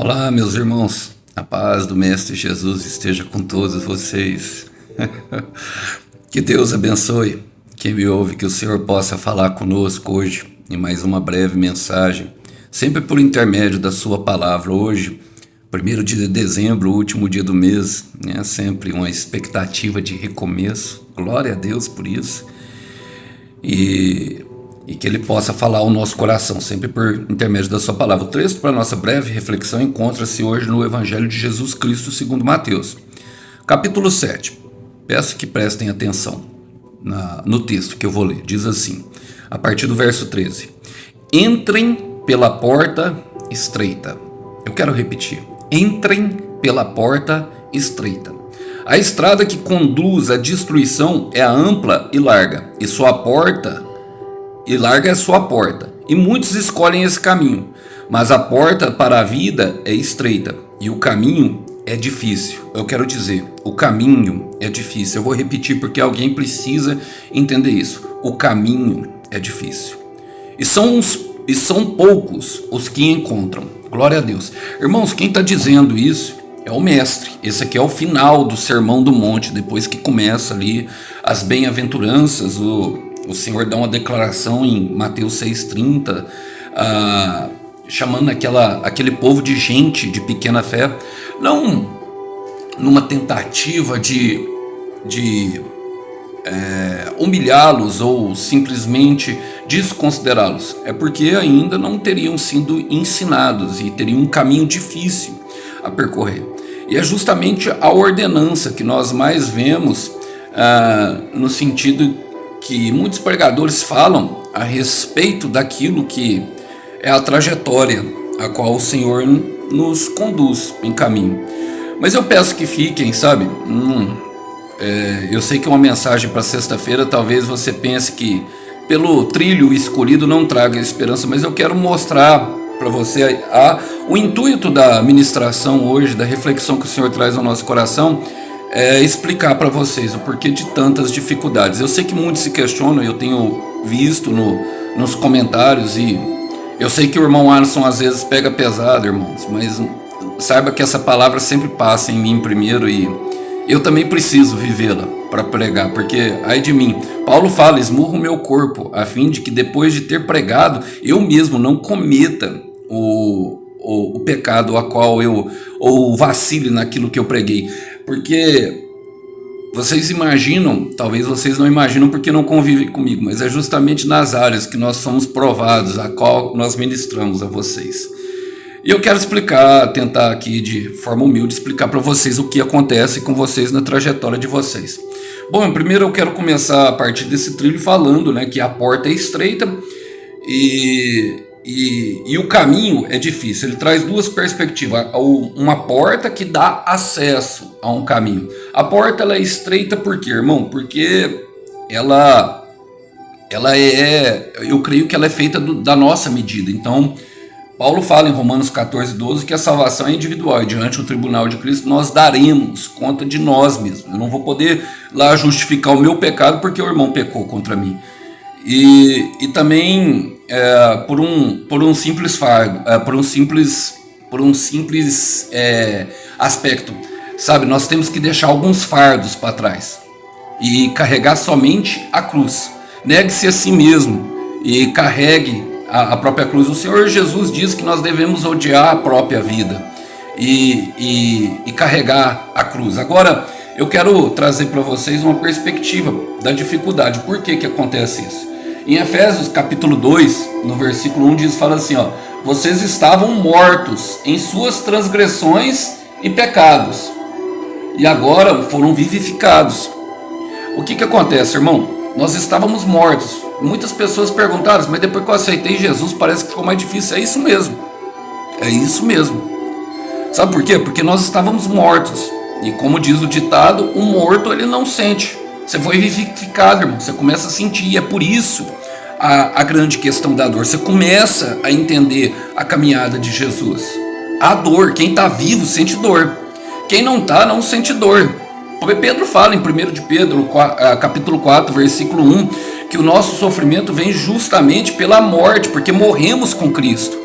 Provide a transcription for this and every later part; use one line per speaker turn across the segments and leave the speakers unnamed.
Olá, meus irmãos. A paz do Mestre Jesus esteja com todos vocês. Que Deus abençoe quem me ouve, que o Senhor possa falar conosco hoje em mais uma breve mensagem, sempre por intermédio da sua palavra. Hoje, 1º de dezembro, o último dia do mês, é sempre uma expectativa de recomeço. Glória a Deus por isso. E que Ele possa falar ao nosso coração, sempre por intermédio da sua palavra. O texto para a nossa breve reflexão encontra-se hoje no Evangelho de Jesus Cristo segundo Mateus, capítulo 7. Peço que prestem atenção no texto que eu vou ler. Diz assim, a partir do verso 13: Entrem pela porta estreita. Eu quero repetir. Entrem pela porta estreita. A estrada que conduz à destruição é ampla e larga, e larga é sua porta, e muitos escolhem esse caminho, mas a porta para a vida é estreita, e o caminho é difícil. Eu quero dizer, o caminho é difícil. Eu vou repetir porque alguém precisa entender isso. O caminho é difícil. E são poucos os que encontram. Glória a Deus. Irmãos, quem está dizendo isso é o Mestre. Esse aqui é o final do Sermão do Monte, depois que começa ali as bem-aventuranças. O Senhor dá uma declaração em Mateus 6,30, chamando aquele povo de gente de pequena fé, não numa tentativa de humilhá-los ou simplesmente desconsiderá-los. É porque ainda não teriam sido ensinados e teriam um caminho difícil a percorrer. E é justamente a ordenança que nós mais vemos no sentido que muitos pregadores falam a respeito daquilo que é a trajetória a qual o Senhor nos conduz em caminho. Mas eu peço que fiquem, sabe? Eu sei que uma mensagem para sexta-feira, talvez você pense que pelo trilho escolhido não traga esperança, mas eu quero mostrar para você o intuito da ministração hoje, da reflexão que o Senhor traz ao nosso coração, é explicar para vocês o porquê de tantas dificuldades. Eu sei que muitos se questionam, eu tenho visto nos comentários, e eu sei que o irmão Alisson às vezes pega pesado, irmãos, mas saiba que essa palavra sempre passa em mim primeiro, e eu também preciso vivê-la para pregar, porque ai de mim, Paulo fala, esmurro o meu corpo, a fim de que depois de ter pregado, eu mesmo não cometa o pecado a qual ou vacile naquilo que eu preguei. Porque vocês imaginam, talvez vocês não imaginam porque não convivem comigo, mas é justamente nas áreas que nós somos provados, a qual nós ministramos a vocês. E eu quero tentar aqui de forma humilde, explicar para vocês o que acontece com vocês na trajetória de vocês. Bom, primeiro eu quero começar a partir desse trilho falando, que a porta é estreita e o caminho é difícil. Ele traz duas perspectivas. Uma porta que dá acesso a um caminho. A porta ela é estreita por quê, irmão? Porque ela eu creio que ela é feita da nossa medida. Então, Paulo fala em Romanos 14:12 que a salvação é individual, e diante do tribunal de Cristo nós daremos conta de nós mesmos. Eu não vou poder lá justificar o meu pecado porque o irmão pecou contra mim. E também por um simples fardo, por um simples aspecto, sabe? Nós temos que deixar alguns fardos para trás e carregar somente a cruz. Negue-se a si mesmo e carregue a própria cruz. O Senhor Jesus diz que nós devemos odiar a própria vida e carregar a cruz. Agora, eu quero trazer para vocês uma perspectiva da dificuldade. Por que acontece isso? Em Efésios capítulo 2, no versículo 1, fala assim, vocês estavam mortos em suas transgressões e pecados, e agora foram vivificados. O que acontece, irmão? Nós estávamos mortos. Muitas pessoas perguntaram, mas depois que eu aceitei Jesus parece que ficou mais difícil. É isso mesmo. É isso mesmo. Sabe por quê? Porque nós estávamos mortos. E como diz o ditado, o morto ele não sente. Você foi vivificado, irmão. Você começa a sentir. E é por isso a grande questão da dor. Você começa a entender a caminhada de Jesus. A dor. Quem está vivo sente dor. Quem não está, não sente dor. Pedro fala em 1 de Pedro, capítulo 4, versículo 1, que o nosso sofrimento vem justamente pela morte, porque morremos com Cristo.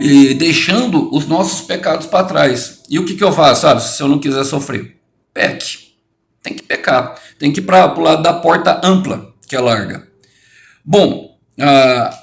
e deixando os nossos pecados para trás. E o que eu faço, sabe? Se eu não quiser sofrer, peque. Tem que pecar. Tem que ir para o lado da porta ampla, que é larga. Bom,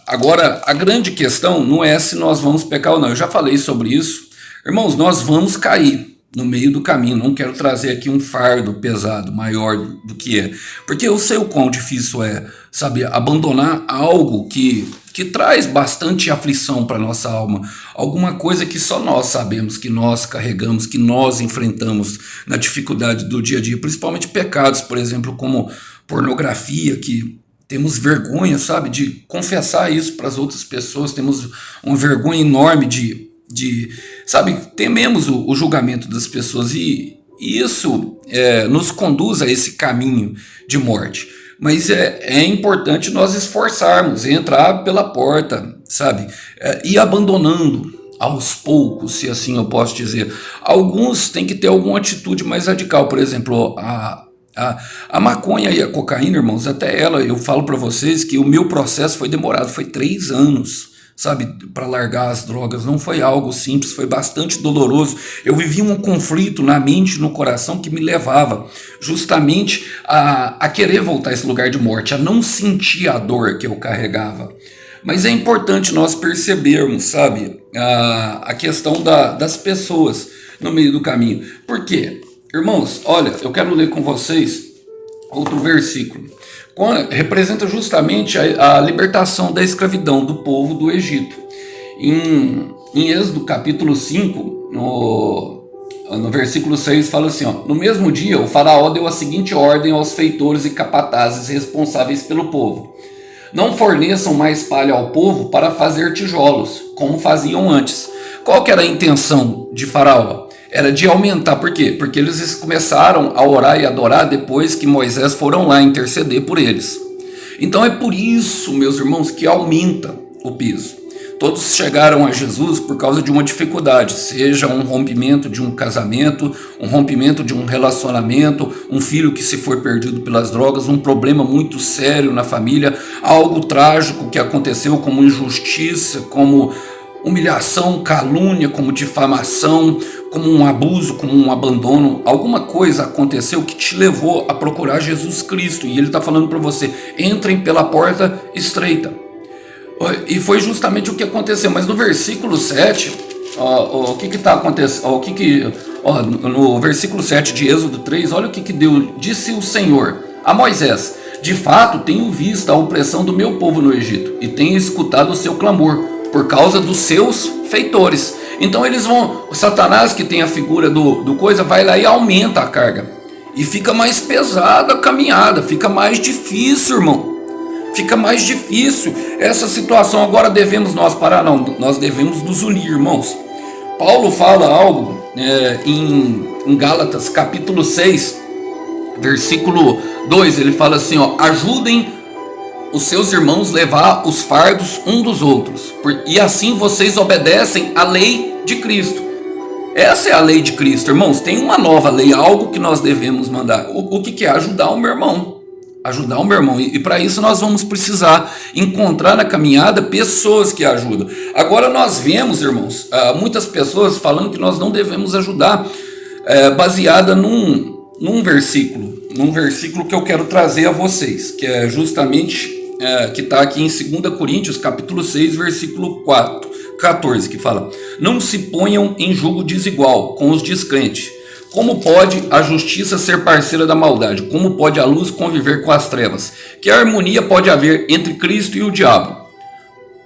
agora a grande questão não é se nós vamos pecar ou não. Eu já falei sobre isso. Irmãos, nós vamos cair no meio do caminho. Não quero trazer aqui um fardo pesado, maior do que é. Porque eu sei o quão difícil é, sabe, abandonar algo que traz bastante aflição para nossa alma. Alguma coisa que só nós sabemos, que nós carregamos, que nós enfrentamos na dificuldade do dia a dia. Principalmente pecados, por exemplo, como pornografia, que temos vergonha, sabe, de confessar isso para as outras pessoas. Temos uma vergonha enorme sabe, tememos o julgamento das pessoas, e isso nos conduz a esse caminho de morte. Mas é importante nós esforçarmos, entrar pela porta, sabe, e abandonando aos poucos, se assim eu posso dizer. Alguns têm que ter alguma atitude mais radical, por exemplo, a maconha e a cocaína, irmãos, até ela, eu falo para vocês que o meu processo foi demorado, foi 3 anos, sabe, para largar as drogas. Não foi algo simples, foi bastante doloroso. Eu vivi um conflito na mente e no coração que me levava justamente a querer voltar a esse lugar de morte, a não sentir a dor que eu carregava. Mas é importante nós percebermos, sabe, a questão das pessoas no meio do caminho. Por quê? Irmãos, olha, eu quero ler com vocês outro versículo. Representa justamente a libertação da escravidão do povo do Egito. Em Êxodo capítulo 5, no versículo 6, fala assim, ó: no mesmo dia o faraó deu a seguinte ordem aos feitores e capatazes responsáveis pelo povo: não forneçam mais palha ao povo para fazer tijolos, como faziam antes. Qual que era a intenção de Faraó? Era de aumentar. Por quê? Porque eles começaram a orar e adorar depois que Moisés foram lá interceder por eles. Então é por isso, meus irmãos, que aumenta o peso. Todos chegaram a Jesus por causa de uma dificuldade, seja um rompimento de um casamento, um rompimento de um relacionamento, um filho que se foi perdido pelas drogas, um problema muito sério na família, algo trágico que aconteceu, como injustiça, como humilhação, calúnia, como difamação, como um abuso, como um abandono. Alguma coisa aconteceu que te levou a procurar Jesus Cristo, e Ele está falando para você: entrem pela porta estreita. E foi justamente o que aconteceu. Mas no versículo 7, o que está acontecendo? No versículo 7 de Êxodo 3, olha o que Deus disse: o Senhor a Moisés: de fato tenho visto a opressão do meu povo no Egito, e tenho escutado o seu clamor por causa dos seus feitores. Então eles vão, o Satanás, que tem a figura do coisa, vai lá e aumenta a carga, e fica mais pesada a caminhada, fica mais difícil, irmão. Fica mais difícil essa situação. Agora devemos nós parar? Não, nós devemos nos unir, irmãos. Paulo fala algo em Gálatas capítulo 6, versículo 2, ele fala assim, ó: ajudem os seus irmãos levar os fardos um dos outros, e assim vocês obedecem à lei de Cristo. Essa é a lei de Cristo, irmãos. Tem uma nova lei, algo que nós devemos mandar. O que é? Ajudar o meu irmão. Ajudar o meu irmão. E para isso nós vamos precisar encontrar na caminhada pessoas que ajudam. Agora nós vemos, irmãos, muitas pessoas falando que nós não devemos ajudar, baseada num versículo que eu quero trazer a vocês, que é justamente que está aqui em 2 Coríntios capítulo 6, versículo 14, que fala: não se ponham em julgo desigual com os descrentes. Como pode a justiça ser parceira da maldade? Como pode a luz conviver com as trevas? Que harmonia pode haver entre Cristo e o diabo?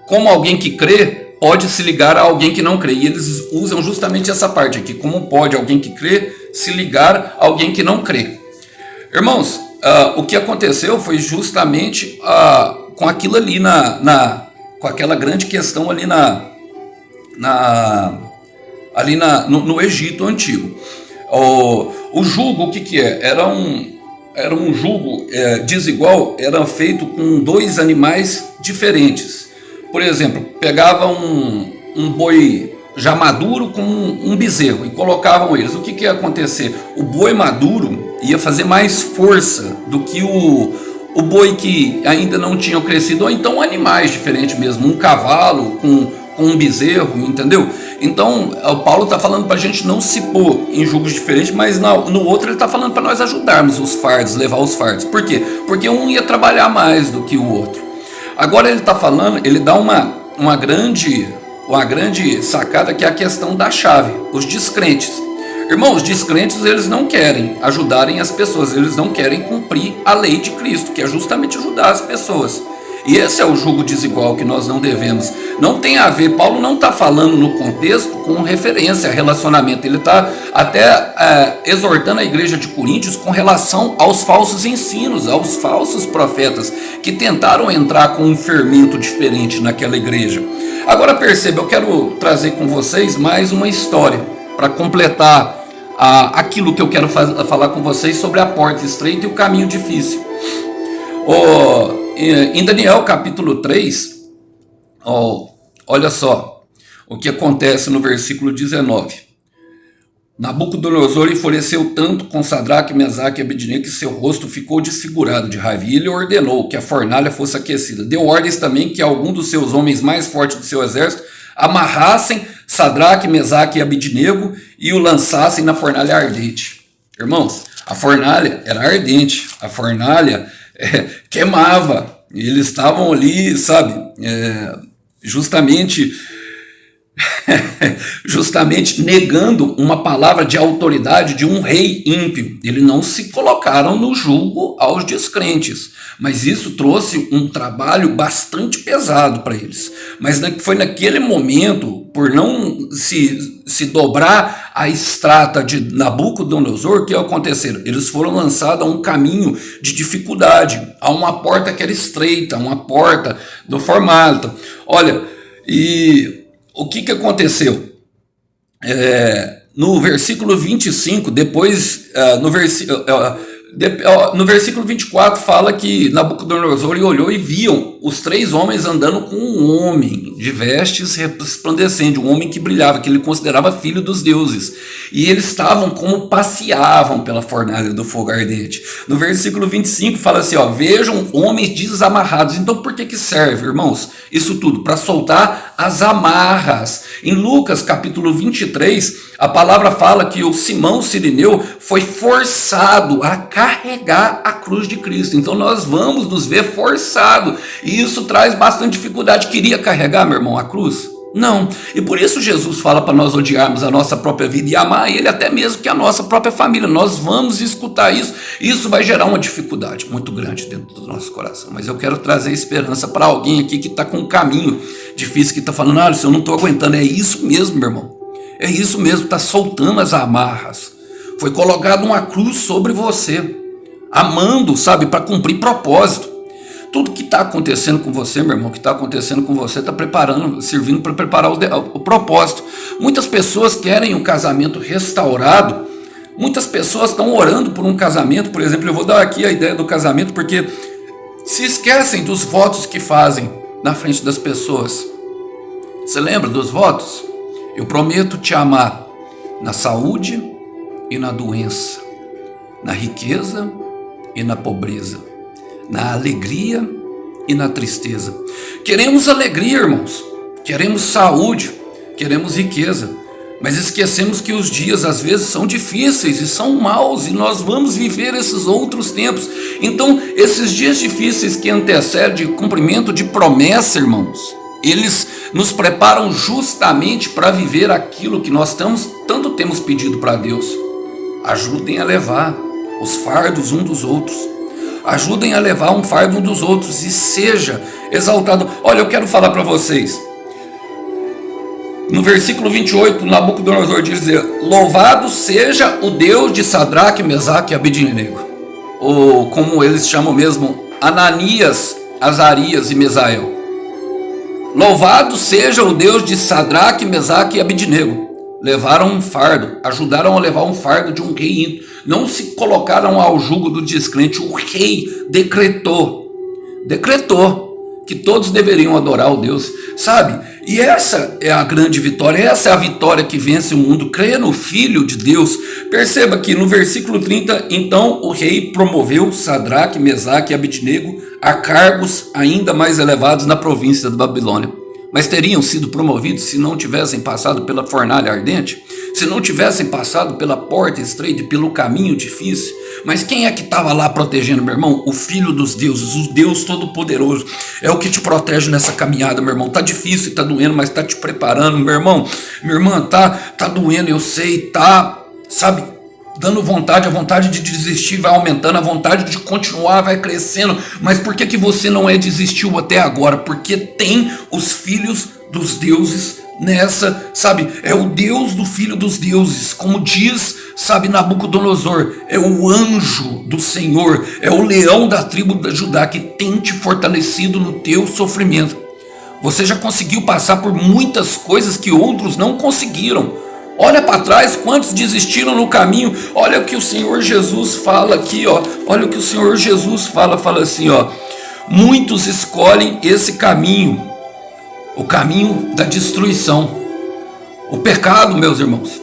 Como alguém que crê pode se ligar a alguém que não crê? E eles usam justamente essa parte aqui. Como pode alguém que crê se ligar a alguém que não crê? Irmãos, o que aconteceu foi justamente com aquilo ali com aquela grande questão ali no Egito antigo. O jugo, o que é? Era um jugo desigual, era feito com 2 animais diferentes. Por exemplo, pegava um boi já maduro com um bezerro e colocavam eles. O que ia acontecer? O boi maduro ia fazer mais força do que o boi que ainda não tinha crescido, ou então animais diferentes mesmo, um cavalo com com um bezerro, entendeu? Então, o Paulo está falando para a gente não se pôr em julgos diferentes, mas no outro ele está falando para nós ajudarmos os fardos, levar os fardos. Por quê? Porque um ia trabalhar mais do que o outro. Agora ele está falando, ele dá uma grande sacada, que é a questão da chave, os descrentes. Irmãos, os descrentes, eles não querem ajudarem as pessoas, eles não querem cumprir a lei de Cristo, que é justamente ajudar as pessoas. E esse é o jugo desigual que nós não devemos. Não tem a ver, Paulo não está falando no contexto com referência a relacionamento. Ele está até exortando a igreja de Coríntios com relação aos falsos ensinos, aos falsos profetas, que tentaram entrar com um fermento diferente naquela igreja. Agora perceba, eu quero trazer com vocês mais uma história, para completar aquilo que eu quero falar com vocês sobre a porta estreita e o caminho difícil. Em Daniel capítulo 3, olha só o que acontece no versículo 19. Nabucodonosor enfureceu tanto com Sadraque, Mesaque e Abednego que seu rosto ficou desfigurado de raiva, e ele ordenou que a fornalha fosse aquecida. Deu ordens também que algum dos seus homens mais fortes do seu exército amarrassem Sadraque, Mesaque e Abednego e o lançassem na fornalha ardente. Irmãos, a fornalha era ardente, a fornalha queimava, e eles estavam ali, sabe, justamente negando uma palavra de autoridade de um rei ímpio. Eles não se colocaram no julgo aos descrentes, mas isso trouxe um trabalho bastante pesado para eles. Mas foi naquele momento, por não se dobrar a estrata de Nabucodonosor, que aconteceram? Eles foram lançados a um caminho de dificuldade, a uma porta que era estreita, uma porta do formato. Olha, e o que aconteceu? No versículo 25, depois, no versículo 24 fala que Nabucodonosor olhou e viam os 3 homens andando com um homem de vestes resplandecentes, um homem que brilhava, que ele considerava filho dos deuses. E eles estavam como passeavam pela fornalha do fogo ardente. No versículo 25 fala assim, vejam homens desamarrados. Então por que serve, irmãos? Isso tudo para soltar as amarras. Em Lucas capítulo 23, a palavra fala que o Simão Cirineu foi forçado a carregar a cruz de Cristo. Então nós vamos nos ver forçados. E isso traz bastante dificuldade. Queria carregar, meu irmão, a cruz? Não. E por isso Jesus fala para nós odiarmos a nossa própria vida e amar Ele até mesmo que a nossa própria família. Nós vamos escutar isso. Isso vai gerar uma dificuldade muito grande dentro do nosso coração. Mas eu quero trazer esperança para alguém aqui que está com um caminho difícil, que está falando, eu não estou aguentando. É isso mesmo, meu irmão. É isso mesmo, está soltando as amarras. Foi colocado uma cruz sobre você, amando, sabe, para cumprir propósito. Tudo que está acontecendo com você, meu irmão, que está acontecendo com você, está servindo para preparar o propósito. Muitas pessoas querem um casamento restaurado, muitas pessoas estão orando por um casamento, por exemplo, eu vou dar aqui a ideia do casamento, porque se esquecem dos votos que fazem na frente das pessoas. Você lembra dos votos? Eu prometo te amar na saúde e na doença, na riqueza e na pobreza, na alegria e na tristeza. Queremos alegria, irmãos, queremos saúde, queremos riqueza, mas esquecemos que os dias às vezes são difíceis e são maus, e nós vamos viver esses outros tempos. Então, esses dias difíceis que antecedem o cumprimento de promessa, irmãos, eles nos preparam justamente para viver aquilo que nós tanto temos pedido para Deus. Ajudem a levar os fardos um dos outros. Ajudem a levar um fardo um dos outros e seja exaltado. Olha, eu quero falar para vocês. No versículo 28, Nabucodonosor diz: louvado seja o Deus de Sadraque, Mesaque e Abednego. Ou como eles chamam mesmo, Ananias, Azarias e Mesael. Louvado seja o Deus de Sadraque, Mesaque e Abednego. Levaram um fardo, ajudaram a levar um fardo de um rei. Não se colocaram ao jugo do descrente. O rei decretou que todos deveriam adorar o Deus, sabe? E essa é a grande vitória, essa é a vitória que vence o mundo, crer no Filho de Deus. Perceba que no versículo 30, então o rei promoveu Sadraque, Mesaque e Abednego a cargos ainda mais elevados na província da Babilônia. mas teriam sido promovidos se não tivessem passado pela fornalha ardente, se não tivessem passado pela porta estreita e pelo caminho difícil. Mas quem é que estava lá protegendo, meu irmão? O Filho dos deuses, o Deus Todo-Poderoso, é o que te protege nessa caminhada, meu irmão. Tá difícil, tá doendo, mas tá te preparando, meu irmão. Minha irmã, tá doendo, eu sei, tá, sabe, dando vontade, a vontade de desistir vai aumentando, a vontade de continuar vai crescendo. Mas por que você não desistiu até agora? Porque tem os filhos dos deuses nessa, sabe, é o Deus do Filho dos deuses, como diz, sabe, Nabucodonosor, é o anjo do Senhor, é o leão da tribo de Judá que tem te fortalecido no teu sofrimento. Você já conseguiu passar por muitas coisas que outros não conseguiram. Olha para trás, quantos desistiram no caminho. Olha o que o Senhor Jesus fala aqui, ó. Olha o que o Senhor Jesus fala assim, ó. Muitos escolhem esse caminho, o caminho da destruição. O pecado, meus irmãos,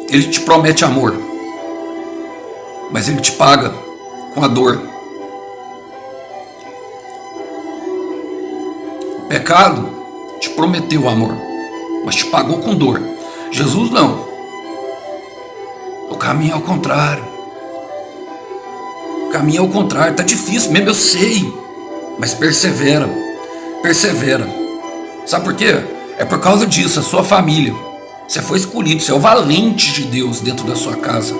ele te promete amor, mas ele te paga com a dor. O pecado te prometeu amor, mas te pagou com dor. Jesus não. O caminho é ao contrário. O caminho é ao contrário. Tá difícil mesmo, eu sei, mas persevera. Persevera. Sabe por quê? É por causa disso, a sua família. Você foi escolhido, você é o valente de Deus dentro da sua casa.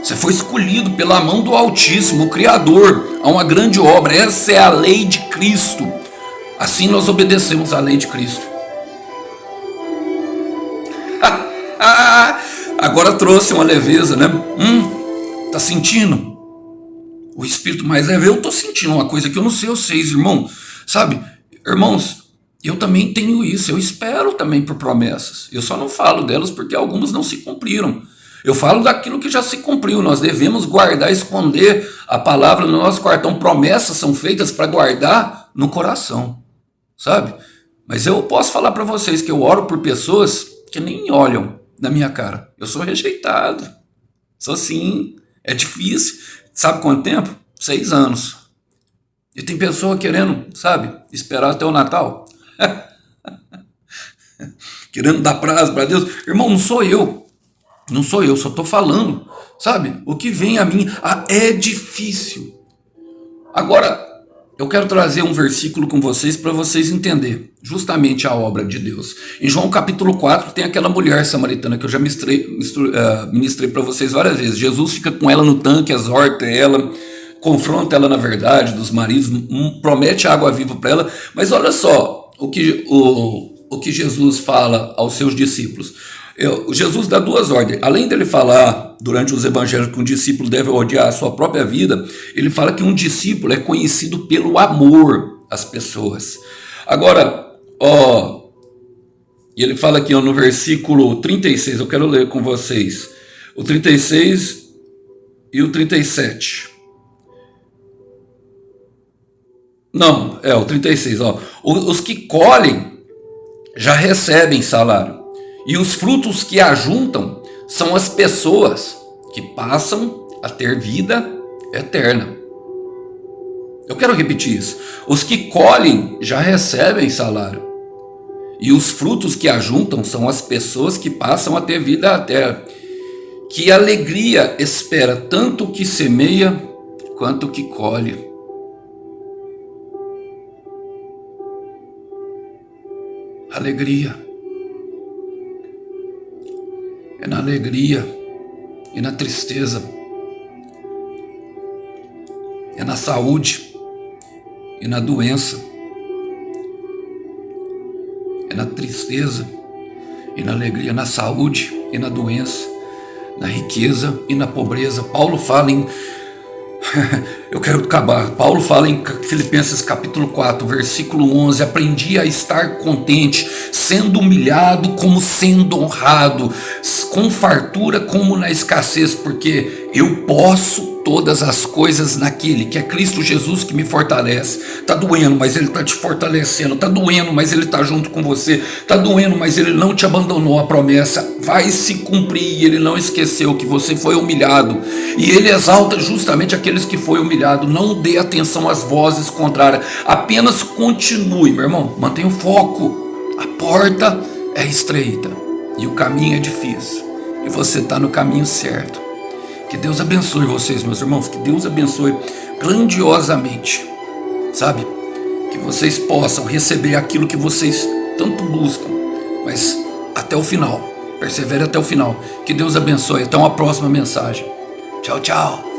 Você foi escolhido pela mão do Altíssimo, o Criador, a uma grande obra. Essa é a lei de Cristo. Assim nós obedecemos à lei de Cristo. Agora trouxe uma leveza, né? Tá sentindo? O espírito mais leve. Eu tô sentindo uma coisa que eu não sei, vocês, irmão. Sabe, irmãos, eu também tenho isso. Eu espero também por promessas. Eu só não falo delas porque algumas não se cumpriram. Eu falo daquilo que já se cumpriu. Nós devemos guardar, esconder a palavra no nosso coração. Promessas são feitas para guardar no coração, sabe? Mas eu posso falar para vocês que eu oro por pessoas que nem olham na minha cara. Eu sou rejeitado. Sou sim. É difícil. Sabe quanto tempo? 6 anos. E tem pessoa querendo, sabe, esperar até o Natal. Querendo dar prazo para Deus. Irmão, não sou eu. Não sou eu, só estou falando. Sabe, o que vem a mim. É difícil. Agora, eu quero trazer um versículo com vocês para vocês entenderem justamente a obra de Deus. Em João capítulo 4 tem aquela mulher samaritana que eu já ministrei para vocês várias vezes. Jesus fica com ela no tanque, exorta ela, confronta ela na verdade dos maridos, promete água viva para ela. Mas olha só o que Jesus fala aos seus discípulos. Jesus dá 2 ordens. Além dele falar durante os evangelhos que um discípulo deve odiar a sua própria vida, ele fala que um discípulo é conhecido pelo amor às pessoas. Agora, e ele fala aqui no versículo 36, eu quero ler com vocês, o 36 e o 37. Não, o 36, os que colhem já recebem salário. E os frutos que ajuntam são as pessoas que passam a ter vida eterna. Eu quero repetir isso. Os que colhem já recebem salário. E os frutos que ajuntam são as pessoas que passam a ter vida eterna. Que alegria espera tanto o que semeia quanto o que colhe. Alegria. É na alegria e na tristeza, é na saúde e na doença, é na tristeza e na alegria, na saúde e na doença, na riqueza e na pobreza. Paulo fala em eu quero acabar. Paulo fala em Filipenses capítulo 4, versículo 11, aprendi a estar contente, sendo humilhado como sendo honrado, com fartura como na escassez, porque eu posso todas as coisas naquele que é Cristo Jesus que me fortalece. Tá doendo, mas ele tá te fortalecendo. Tá doendo, mas ele tá junto com você. Tá doendo, mas ele não te abandonou. A promessa vai se cumprir e ele não esqueceu que você foi humilhado. E ele exalta justamente aqueles que foi humilhado. compartilhado. Não dê atenção às vozes contrárias. Apenas continue, meu irmão. Mantenha o foco. A porta é estreita e o caminho é difícil. E você está no caminho certo. Que Deus abençoe vocês, meus irmãos. Que Deus abençoe grandiosamente. Sabe? Que vocês possam receber aquilo que vocês tanto buscam. Mas até o final. Persevere até o final. Que Deus abençoe. Até uma próxima mensagem. Tchau, tchau.